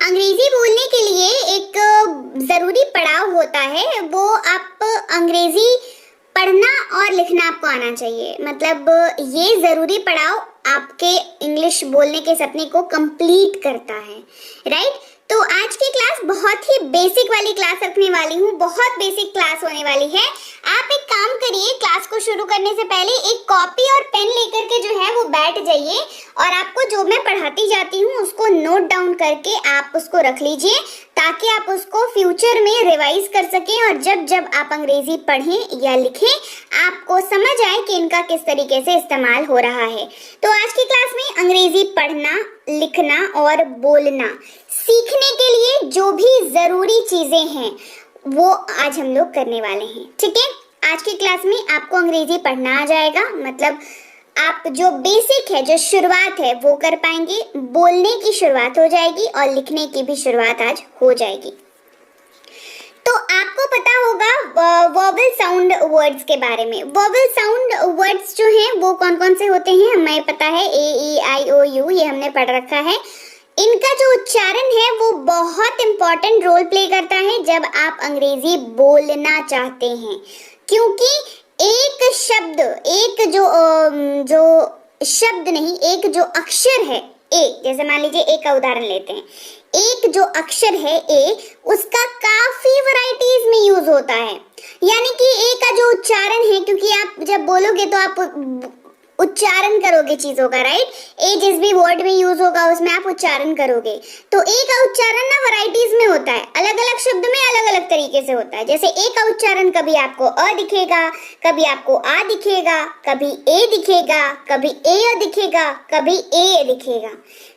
अंग्रेजी बोलने के लिए एक जरूरी पड़ाव होता है, वो आप अंग्रेजी पढ़ना और लिखना आपको आना चाहिए। मतलब ये जरूरी पड़ाव आपके इंग्लिश बोलने के सपने को कंप्लीट करता है, राइट। तो आज की क्लास बहुत ही बेसिक वाली क्लास रखने वाली हूँ, बहुत बेसिक क्लास होने वाली है। आप एक काम करिए, क्लास को शुरू करने से पहले एक कॉपी और पेन लेकर के जो है वो बैठ जाइए और आपको जो मैं पढ़ाती जाती हूँ उसको नोट डाउन करके आप उसको रख लीजिए, ताकि आप उसको फ्यूचर में रिवाइज कर सकें और जब जब आप अंग्रेजी पढ़ें या लिखें आपको समझ आए कि इनका किस तरीके से इस्तेमाल हो रहा है। तो आज की क्लास में अंग्रेजी पढ़ना, लिखना और बोलना सीखने के लिए जो भी जरूरी चीजें हैं वो आज हम लोग करने वाले हैं, ठीक है। आज की क्लास में आपको अंग्रेजी पढ़ना आ जाएगा, मतलब आप जो बेसिक है, जो शुरुआत है वो कर पाएंगे, बोलने की शुरुआत हो जाएगी और लिखने की भी शुरुआत आज हो जाएगी। तो आपको पता होगा वोवेल साउंड वर्ड्स के बारे में। वोवेल साउंड वर्ड्स जो हैं वो कौन कौन से होते हैं हमें पता है, A E I O U, ये हमने पढ़ रखा है। इनका जो उच्चारण है वो बहुत इंपॉर्टेंट रोल प्ले करता है जब आप अंग्रेजी बोलना चाहते हैं, क्योंकि एक शब्द, एक जो शब्द नहीं, एक जो अक्षर है ए, जैसे मान लीजिए ए का उदाहरण लेते हैं, एक जो अक्षर है ए, उसका काफी वैरायटीज में यूज होता है। यानी कि ए का जो उच्चारण है, क्योंकि आप जब बोलोगे तो आप उच्चारण करोगे चीजों का, राइट। ए जिस भी वर्ड में यूज होगा उसमें आप उच्चारण करोगे, तो ए का उच्चारण ना वैरायटीज में होता है, अलग अलग शब्द में अलग अलग तरीके से होता है। जैसे ए का उच्चारण कभी आपको अ दिखेगा, कभी आपको आ दिखेगा, कभी ए दिखेगा, कभी ए दिखेगा, कभी ए दिखेगा,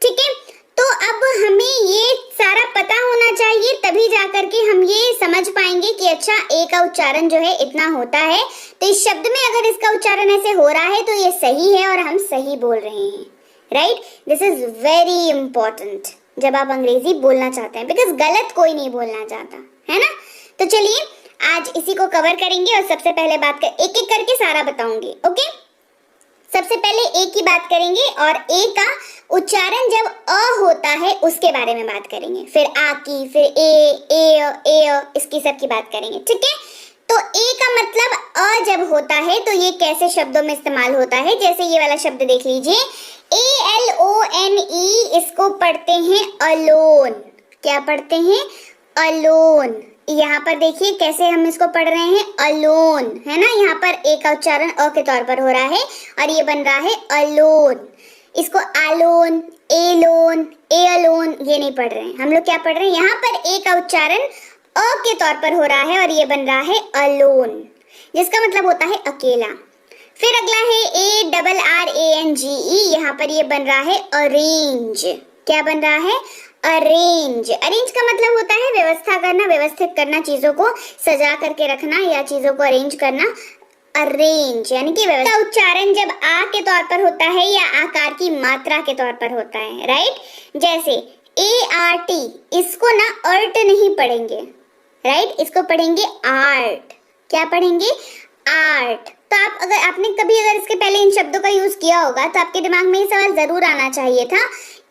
ठीक है। तो अब हमें ये सारा पता होना चाहिए, तभी जाकर के हम ये समझ पाएंगे कि अच्छा ए का उच्चारण जो है इतना होता है, तो इस शब्द में अगर इसका उच्चारण ऐसे हो रहा है तो ये सही है और हम सही बोल रहे हैं, right. This is very important जब आप अंग्रेजी बोलना चाहते हैं, बिकॉज गलत कोई नहीं बोलना चाहता है ना। तो चलिए आज इसी को कवर करेंगे और सबसे पहले बात कर, एक एक करके सारा बताऊंगी, ओके। सबसे पहले ए की बात करेंगे और ए का उच्चारण जब अ होता है उसके बारे में बात करेंगे, फिर आ की, फिर ए इसकी सब की बात करेंगे, ठीक है। तो ए का मतलब अ जब होता है तो ये कैसे शब्दों में इस्तेमाल होता है, जैसे ये वाला शब्द देख लीजिए, ALONE, इसको पढ़ते हैं अलोन। क्या पढ़ते हैं? अलोन। यहाँ पर देखिए कैसे हम इसको पढ़ रहे हैं, अलोन, है ना। यहाँ पर ए का उच्चारण अ के तौर पर हो रहा है और ये बन रहा है अलोन। इसको आलोन, एलोन, ए अलोन ये नहीं पढ़ रहे हैं हम लोग, क्या पढ़ रहे हैं, यहाँ पर ए का उच्चारण अ के तौर पर हो रहा है और ये बन रहा है अलोन, जिसका मतलब होता है अकेला। फिर अगला है ARRANGE, यहाँ पर ये बन रहा है अरेंज। क्या बन रहा है? अरेंज। अरेंज का मतलब होता है व्यवस्था करना, व्यवस्थित करना, चीजों को सजा करके रखना या चीजों को अरेंज करना, अरेंज यानी कि व्यवस्था। उच्चारण जब आ के तौर पर होता है या आकार की मात्रा के तौर पर होता है, राइट। जैसे ART, इसको ना अर्ट नहीं पढ़ेंगे, राइट, इसको पढ़ेंगे आर्ट। क्या पढ़ेंगे? आर्ट। तो आप अगर आपने कभी अगर इसके पहले इन शब्दों का यूज किया होगा तो आपके दिमाग में ये सवाल जरूर आना चाहिए था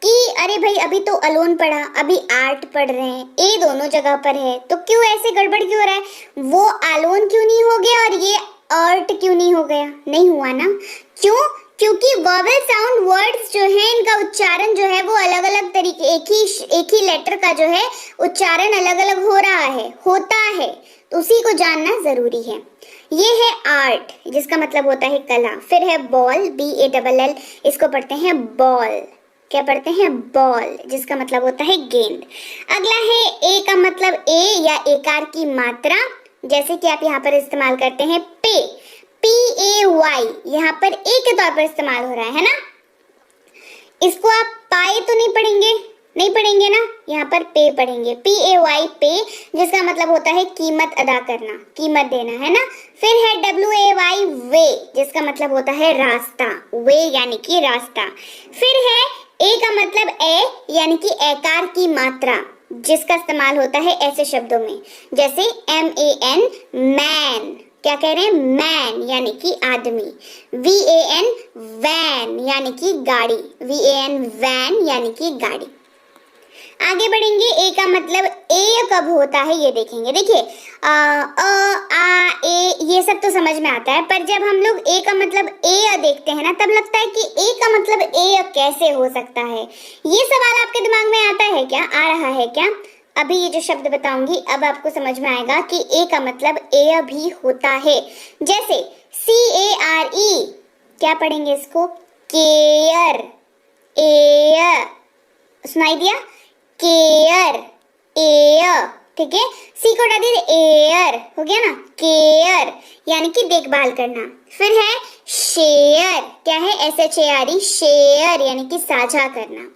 कि अरे भाई अभी तो अलोन पढ़ा, अभी आर्ट पढ़ रहे हैं, ए दोनों जगह पर है, तो क्यों ऐसे गड़बड़ क्यों हो रहा है, वो अलोन क्यों नहीं हो गया और ये आर्ट क्यों नहीं हो गया? नहीं हुआ ना। क्यों? क्योंकि वोवेल साउंड वर्ड्स जो है इनका उच्चारण जो है वो अलग अलग तरीके, एक ही लेटर का जो है उच्चारण अलग अलग हो रहा है, होता है, तो उसी को जानना जरूरी है। ये है आर्ट, जिसका मतलब होता है कला। फिर है बॉल, BALL, इसको पढ़ते हैं बॉल। क्या पढ़ते हैं? बॉल, जिसका मतलब होता है गेंद। अगला है ए का मतलब ए या एकार की मात्रा, जैसे कि आप यहाँ पर इस्तेमाल करते हैं पे, PAY, यहाँ पर ए के तौर पर इस्तेमाल हो रहा है ना। इसको आप पाए तो नहीं पढ़ेंगे, नहीं पढ़ेंगे ना, यहाँ पर पे पढ़ेंगे, PAY, पे, जिसका मतलब होता है कीमत अदा करना, कीमत देना, है ना। फिर है WAY, वे, जिसका मतलब होता है रास्ता, वे यानी कि रास्ता। फिर है ए का मतलब ए यानी कि एकार की मात्रा, जिसका इस्तेमाल होता है ऐसे शब्दों में, जैसे MAN, मैन। क्या कह रहे हैं? मैन यानी कि आदमी। VAN, वैन यानी कि गाड़ी, VAN, वैन यानी कि गाड़ी। आगे बढ़ेंगे, ए का मतलब ए कब होता है ये देखेंगे। देखिए ए ये सब तो समझ में आता है, पर जब हम लोग ए का मतलब ए देखते हैं ना, तब लगता है कि ए का मतलब ए कैसे हो सकता है। ये सवाल आपके दिमाग में आता है क्या, आ रहा है क्या? अभी ये जो शब्द बताऊंगी अब आपको समझ में आएगा कि ए का मतलब ए भी होता है। जैसे CARE, क्या पढ़ेंगे इसको? केयर, एयर, सुनाई दिया? केयर, एयर, ठीक है। सी को हटा दिए, एयर हो गया ना, केयर यानी कि देखभाल करना। फिर है शेयर, क्या है? SHARE, शेयर यानी कि साझा करना।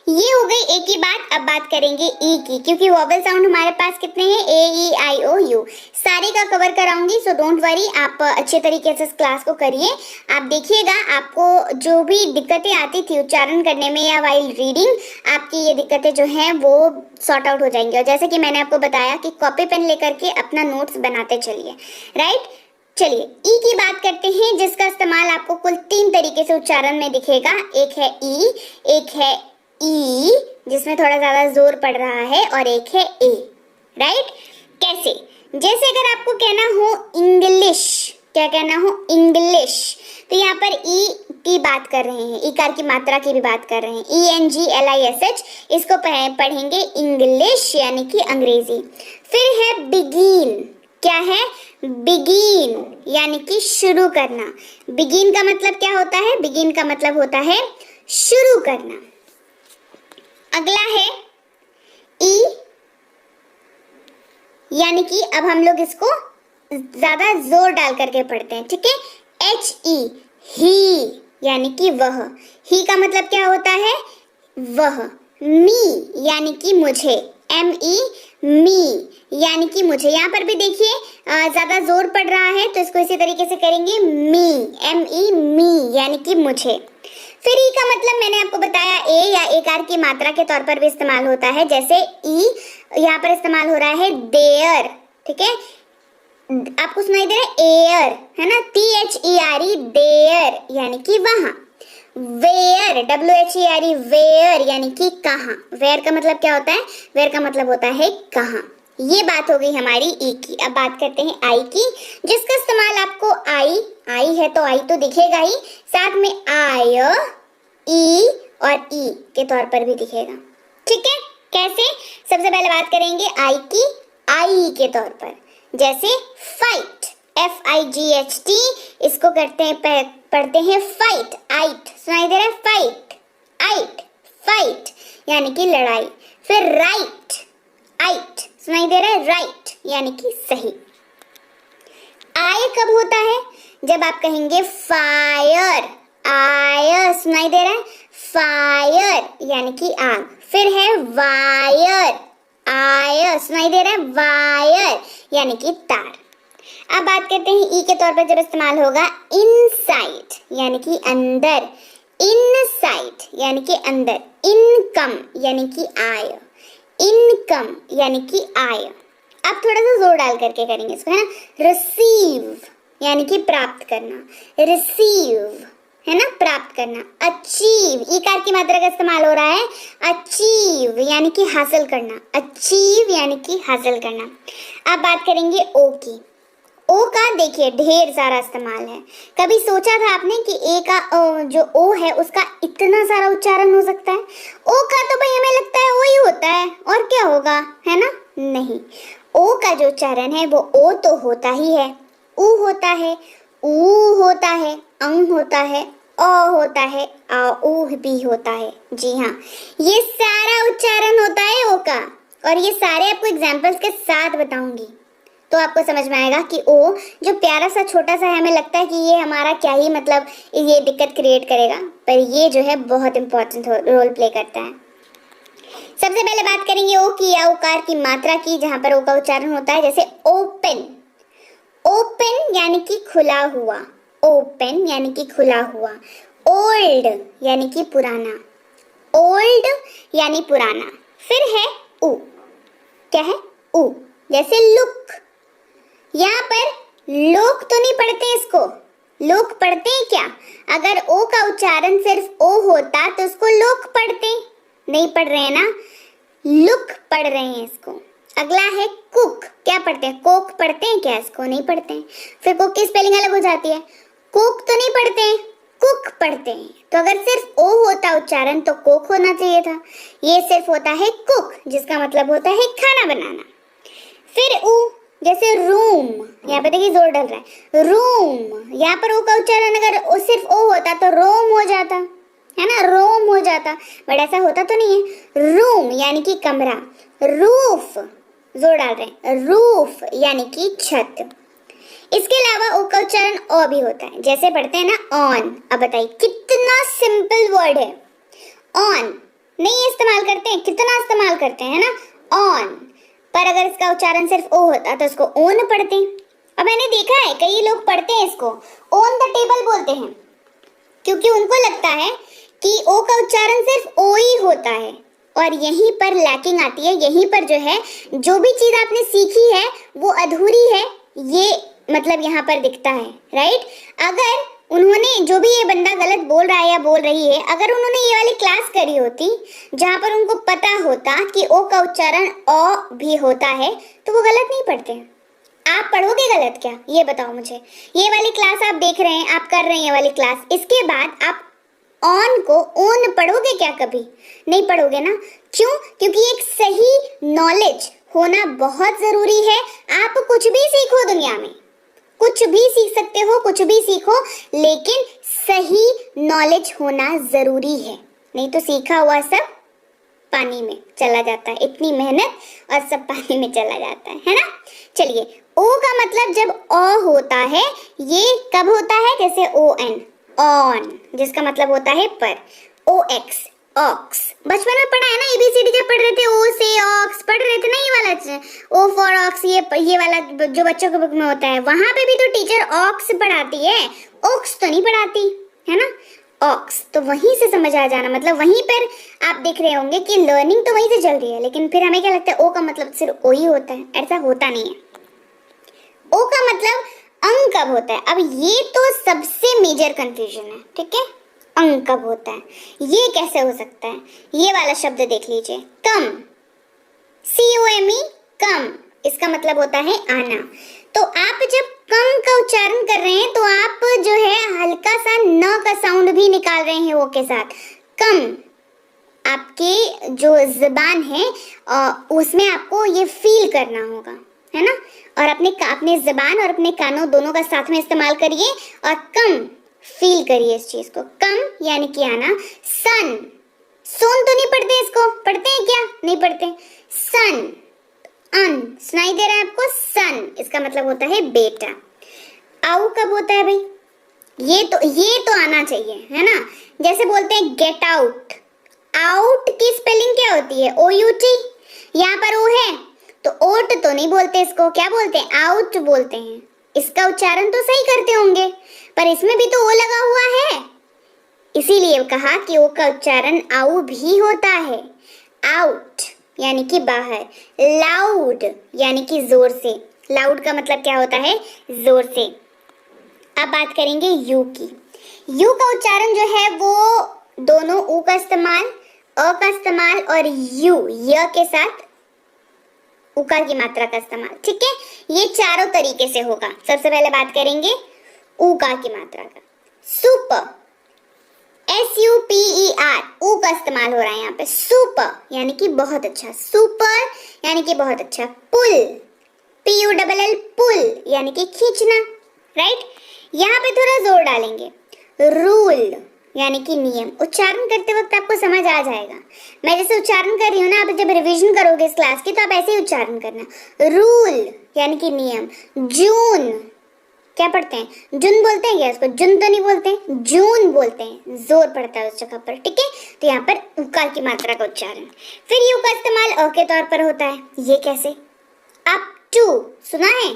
ये हो गई ए की बात। अब बात करेंगे ई की, क्योंकि वोवेल साउंड हमारे पास कितने हैं? AEIOU, सारे का कवर कराऊंगी, सो डोंट वरी, आप अच्छे तरीके से इस क्लास को करिए। आप देखिएगा आपको जो भी दिक्कतें आती थी उच्चारण करने में या वाइल रीडिंग, आपकी ये दिक्कतें जो हैं वो सॉर्ट आउट हो जाएंगी। और जैसे कि मैंने आपको बताया कि कॉपी पेन लेकर के अपना नोट्स बनाते चलिए, राइट। चलिए ई की बात करते हैं, जिसका इस्तेमाल आपको कुल 3 तरीके से उच्चारण में दिखेगा। एक है ई, एक है ई जिसमें थोड़ा ज्यादा जोर पड़ रहा है, और एक है ए, राइट। कैसे? जैसे अगर आपको कहना हो इंग्लिश, क्या कहना हो? इंग्लिश, तो यहाँ पर ई की बात कर रहे हैं, ईकार की मात्रा की भी बात कर रहे हैं। ENGLISH, इसको पढ़ेंगे इंग्लिश यानी कि अंग्रेजी। फिर है बिगिन, क्या है? बिगिन यानी कि शुरू करना। बिगिन का मतलब क्या होता है? बिगिन का मतलब होता है शुरू करना। अगला है ई, यानी कि अब हम लोग इसको ज्यादा जोर डाल करके पढ़ते हैं, ठीक है। HE, ही यानी कि वह। ही का मतलब क्या होता है? वह। मी यानी कि मुझे, ME, मी यानी कि मुझे। यहाँ पर भी देखिए ज्यादा जोर पड़ रहा है, तो इसको इसी तरीके से करेंगे, मी, ME, मी यानी कि मुझे। फिर ई का मतलब मैंने आपको बताया ए या एकार की मात्रा के तौर पर भी इस्तेमाल होता है। जैसे ई यहाँ पर इस्तेमाल हो रहा है देयर, ठीक है। आपको सुनाई दे रहा है एयर, है ना? THERE, देयर यानी कि वहां। वेयर, WHERE, वेयर यानी कि कहाँ। वेयर का मतलब क्या होता है? वेयर का मतलब होता है कहाँ। ये बात हो गई हमारी ई की। अब बात करते हैं आई की, जिसका इस्तेमाल आपको आई है तो आई तो दिखेगा ही, साथ में आय, ई और ई के तौर पर भी दिखेगा, ठीक है। कैसे? सबसे पहले बात करेंगे आई की, आई के तौर पर। जैसे फाइट, FIGHT, इसको करते हैं पढ़ते हैं फाइट, आइट, सुनाई दे रहा है? फाइट, आइट, फाइट यानी कि लड़ाई। फिर राइट, आइट, सुनाई दे रहा है? राइट यानी कि सही। आय कब होता है? जब आप कहेंगे फायर, आय, सुनाई दे रहा है? फायर यानी कि आग। फिर है वायर, आय, सुनाई दे रहा है? वायर यानी कि तार। अब बात करते हैं ई के तौर पर जब इस्तेमाल होगा, इनसाइड यानी कि अंदर, इनसाइड यानी कि अंदर। इनकम यानी कि आय, इनकम यानी कि आय। अब थोड़ा सा जोर डाल करके करेंगे इसको, है ना? रिसीव यानी कि प्राप्त करना, रिसीव है ना, प्राप्त करना। अचीव, ईकार की मात्रा का इस्तेमाल हो रहा है, अचीव यानी कि हासिल करना, अचीव यानी कि हासिल करना। अब बात करेंगे ओ की। ओ का देखिए ढेर सारा इस्तेमाल है। कभी सोचा था आपने कि ए का जो ओ है उसका इतना सारा उच्चारण हो सकता है? ओ का तो भाई हमें लगता है ओ ही होता है, और क्या होगा, है ना? नहीं, ओ का जो उच्चारण है वो ओ तो होता ही है, ऊ होता है, ऊ होता है, अंग होता है, अ होता है, आ ऊ भी होता है। जी हाँ, ये सारा उच्चारण होता है ओ का, और ये सारे आपको एग्जाम्पल्स के साथ बताऊंगी, तो आपको समझ में आएगा कि ओ जो प्यारा सा छोटा सा है, हमें लगता है कि ये हमारा क्या ही मतलब ये दिक्कत क्रिएट करेगा, पर ये जो है बहुत इंपॉर्टेंट रोल प्ले करता है। सबसे पहले बात करेंगे ओ की या उकार की मात्रा की, जहां पर ओ का उच्चारण होता है। जैसे ओपन, ओपन यानी कि खुला हुआ, ओपन यानी कि खुला हुआ। ओल्ड यानी कि पुराना, ओल्ड यानी पुराना। फिर है ऊ, क्या है? ऊ। जैसे लुक, यहाँ पर लोग तो नहीं पढ़ते इसको, लोग पढ़ते हैं क्या? अगर ओ का उच्चारण सिर्फ ओ होता तो उसको लोग पढ़ते, नहीं पढ़ रहे हैं ना, लुक पढ़ रहे हैं इसको। अगला है कुक, क्या पढ़ते हैं? कोक पढ़ते हैं क्या? इसको नहीं पढ़ते हैं। फिर कुक की स्पेलिंग अलग हो जाती है, कुक तो नहीं पढ़ते हैं, कुक पढ़ते हैं। तो अगर सिर्फ ओ होता उच्चारण तो कोक होना चाहिए था, ये सिर्फ होता है कुक, जिसका मतलब होता है खाना बनाना। फिर ऊ, जैसे रूम, यहाँ पे देखिए जोर डल रहा है, रूम, यहाँ पर ओ का उच्चारण अगर सिर्फ ओ होता तो रोम हो जाता, है ना, रोम हो जाता, बट ऐसा होता तो नहीं है। रूम यानी कि कमरा, रूफ, जोर डाल रहे हैं, रूफ यानी कि छत। इसके अलावा ओ का उच्चारण ओ भी होता है, जैसे पढ़ते हैं ना ऑन। अब बताइए कितना सिंपल वर्ड है, ऑन नहीं इस्तेमाल करते हैं, कितना इस्तेमाल करते हैं ना, ऑन। पर अगर इसका उच्चारण सिर्फ ओ होता तो इसको ओन पढ़ते हैं। अब मैंने देखा है कई लोग पढ़ते हैं इसको ऑन द टेबल बोलते हैं, क्योंकि उनको लगता है कि ओ का उच्चारण सिर्फ ओ ही होता है। और यहीं पर लैकिंग आती है, यहीं पर जो है जो भी चीज आपने सीखी है वो अधूरी है, ये मतलब यहाँ पर दिखता है, राइट। अगर उन्होंने, जो भी ये बंदा गलत बोल रहा है या बोल रही है, अगर उन्होंने ये वाली क्लास करी होती जहाँ पर उनको पता होता कि ओ का उच्चारण ओ भी होता है तो वो गलत नहीं पढ़ते। आप पढ़ोगे गलत क्या, ये बताओ मुझे। ये वाली क्लास आप देख रहे हैं, आप कर रहे हैं ये वाली क्लास, इसके बाद आप ऑन को ओन पढ़ोगे क्या? कभी नहीं पढ़ोगे ना। क्यों? क्योंकि एक सही नॉलेज होना बहुत जरूरी है। आप कुछ भी सीखो दुनिया में, कुछ भी सीख सकते हो, कुछ भी सीखो, लेकिन सही नॉलेज होना जरूरी है, नहीं तो सीखा हुआ सब पानी में चला जाता है, इतनी मेहनत और सब पानी में चला जाता है ना। चलिए, ओ का मतलब जब ओ होता है, ये कब होता है? जैसे ओ एन, ऑन, जिसका मतलब होता है पर। ओ एक्स, ऑक्स, बचपन में पढ़ा है ना, एबीसीडी जब पढ़ रहे थे, ओ से ऑक्स पढ़ रहे थे ना, ये वाला ओ फॉर ऑक्स, ये वाला जो बच्चों के बुक में होता है, वहां पे भी तो टीचर ऑक्स पढ़ाती है, ऑक्स तो नहीं पढ़ाती है ना। ऑक्स तो वहीं से समझ आ जाना, मतलब वहीं पर आप देख रहे होंगे कि लर्निंग तो वहीं से चल रही है, लेकिन फिर हमें क्या लगता है ओ का मतलब सिर्फ ओ ही होता है, ऐसा होता नहीं है। ओ का मतलब अंग कब होता है? अब ये तो सबसे मेजर कंफ्यूजन है, ठीक है, अंग कब होता है, ये कैसे हो सकता है? ये वाला शब्द देख लीजिए, कम, COME, कम, इसका मतलब होता है आना। तो आप जब कम का उच्चारण कर रहे हैं तो आप जो है हल्का सा न का साउंड भी निकाल रहे हैं ओ के साथ, कम। आपके जो जुबान है उसमें आपको ये फील करना होगा, है ना। और अपने जुबान और अपने कानों दोनों का साथ में इस्तेमाल करिए और कम फील करिए इस चीज को। कम यानी कि आना। सन, सोन तो नहीं पढ़ते, इसको पढ़ते हैं क्या? नहीं पढ़ते। सन, अन, सुनाई दे रहा है आपको? सन, इसका मतलब होता है बेटा। आउ कब होता है भाई? ये तो आना चाहिए, है ना। जैसे बोलते हैं गेट आउट, आउट की स्पेलिंग क्या होती है? OUT। यहाँ पर ओ है तो ओट तो नहीं बोलते, इसको क्या बोलते हैं? आउट बोलते हैं। इसका उच्चारण तो सही करते होंगे, पर इसमें भी तो ओ लगा हुआ है, इसीलिए कहा कि ओ का उच्चारण आउ भी होता है। आउट यानी कि बाहर, लाउड यानी कि जोर से, लाउड का मतलब क्या होता है? जोर से। अब बात करेंगे यू की। यू का उच्चारण जो है वो दोनों ऊ का इस्तेमाल, अ का इस्तेमाल और यू, य के साथ उकार की मात्रा का इस्तेमाल, ठीक है। ये चारों तरीके से होगा। सबसे पहले बात करेंगे उकार की मात्रा का। सुपर, SUPER, ऊ का इस्तेमाल हो रहा है यहाँ पे। सुपर यानी कि बहुत अच्छा, सुपर यानी कि बहुत अच्छा। पुल, PULL, पुल यानी कि खींचना, राइट। यहाँ पे थोड़ा जोर डालेंगे। रूल यानी कि नियम। उच्चारण करते वक्त आपको समझ आ जाएगा, मैं जैसे उच्चारण कर रही हूँ ना, आप जब रिवीजन करोगे इस क्लास की तो आप ऐसे ही उच्चारण करना। रूल यानी कि नियम। जून, क्या पढ़ते हैं? जुन बोलते हैं क्या इसको? जुन तो नहीं बोलते, जून बोलते हैं, जोर पड़ता है उस जगह पर, ठीक है। तो यहाँ पर उकार की मात्रा का उच्चारण। फिर यू का इस्तेमाल अ के तौर पर होता है। ये कैसे? अप टू, सुना है?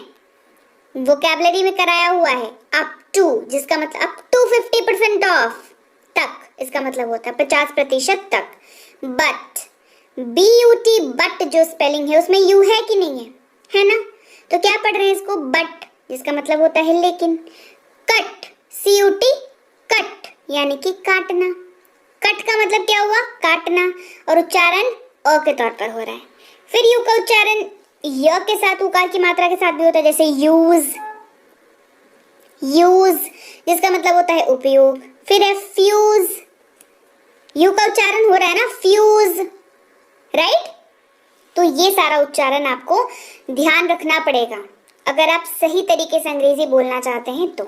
वोकैबुलरी में कराया हुआ है अप टू, जिसका मतलब अप टू 50% ऑफ, तक, इसका मतलब होता है 50% तक। बट, BUT, बट जो स्पेलिंग है उसमें यू है कि नहीं है? है ना। तो क्या पढ़ रहे हैं इसको? बट, जिसका मतलब होता है लेकिन। कट, CUT, कट यानी कि काटना। कट का मतलब क्या हुआ? काटना। और उच्चारण अ के तौर पर हो रहा है। फिर यू का उच्चारण य के साथ उकार की मात्रा के साथ भी होता है, जैसे यूज, यूज जिसका मतलब होता है उपयोग। फिर है फ्यूज, यू का उच्चारण हो रहा है ना फ्यूज, राइट। तो ये सारा उच्चारण आपको ध्यान रखना पड़ेगा अगर आप सही तरीके से अंग्रेजी बोलना चाहते हैं तो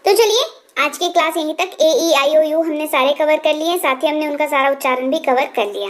चलिए आज की क्लास यहीं तक। ए ई आई ओ यू हमने सारे कवर कर लिए, साथ ही हमने उनका सारा उच्चारण भी कवर कर लिया।